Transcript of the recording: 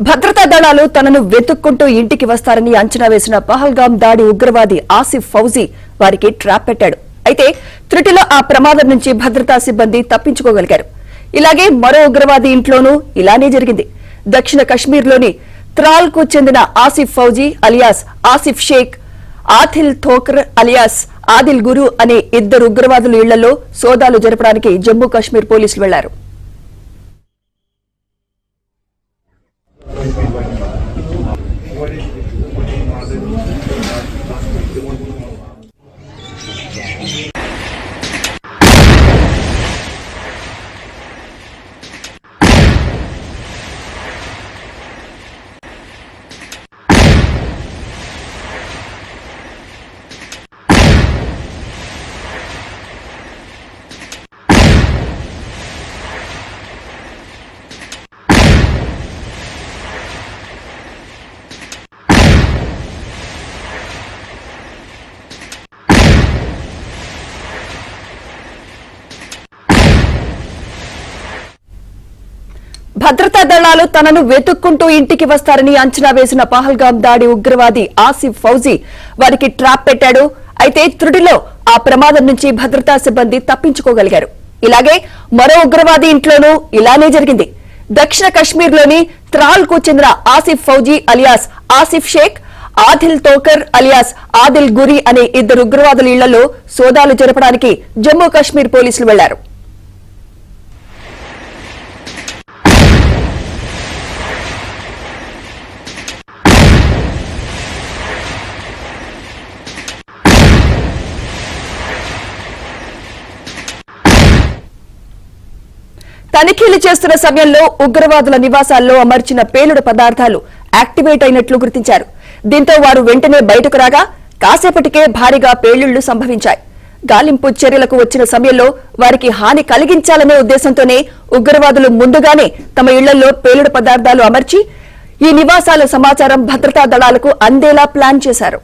భద్రతా దళాలు తనను వెతుక్కుంటూ ఇంటికి వస్తారని అంచనా వేసిన పహల్గాం దాడి ఉగ్రవాది ఆసిఫ్ ఫౌజీ వారికి ట్రాప్ పెట్టాడు. అయితే త్రుటిలో ఆ ప్రమాదం నుంచి భద్రతా సిబ్బంది తప్పించుకోగలిగారు. ఇలాగే మరో ఉగ్రవాది ఇంట్లోనూ ఇలానే జరిగింది. దక్షిణ కశ్మీర్లోని త్రాల్ కు చెందిన ఆసిఫ్ ఫౌజీ అలియాస్ ఆసిఫ్ షేక్, ఆదిల్ థోకర్ అలియాస్ ఆదిల్ గురు అనే ఇద్దరు ఉగ్రవాదుల ఇళ్లలో సోదాలు జరపడానికి జమ్మూ కశ్మీర్ పోలీసులు వెళ్లారు. భద్రతా దళాలు తనను వెతుక్కుంటూ ఇంటికి వస్తారని అంచనా వేసిన పహల్గాం దాడి ఉగ్రవాది ఆసిఫ్ ఫౌజీ వారికి ట్రాప్ పెట్టాడు. అయితే త్రుటిలో ఆ ప్రమాదం నుంచి భద్రతా సిబ్బంది తప్పించుకోగలిగారు. ఇలాగే మరో ఉగ్రవాది ఇంట్లోనూ ఇలానే జరిగింది. దక్షిణ కశ్మీర్లోని త్రాల్ కు చెందిన ఆసిఫ్ ఫౌజీ అలియాస్ ఆసిఫ్ షేక్, ఆదిల్ థోకర్ అలియాస్ ఆదిల్ గురి అనే ఇద్దరు ఉగ్రవాదుల ఇళ్లలో సోదాలు జరపడానికి జమ్మూ కశ్మీర్ పోలీసులు వెళ్లారు. తనిఖీలు చేస్తున్న సమయంలో ఉగ్రవాదుల నివాసాల్లో అమర్చిన పేలుడు పదార్థాలు యాక్టివేట్ అయినట్లు గుర్తించారు. దీంతో వారు వెంటనే బయటకు రాగా కాసేపటికే భారీగా పేలుళ్లు సంభవించాయి. గాలింపు చర్యలకు వచ్చిన సమయంలో వారికి హాని కలిగించాలనే ఉద్దేశంతోనే ఉగ్రవాదులు ముందుగానే తమ ఇళ్లలో పేలుడు పదార్థాలు అమర్చి ఈ నివాసాల సమాచారం భద్రతా దళాలకు అందేలా ప్లాన్ చేశారు.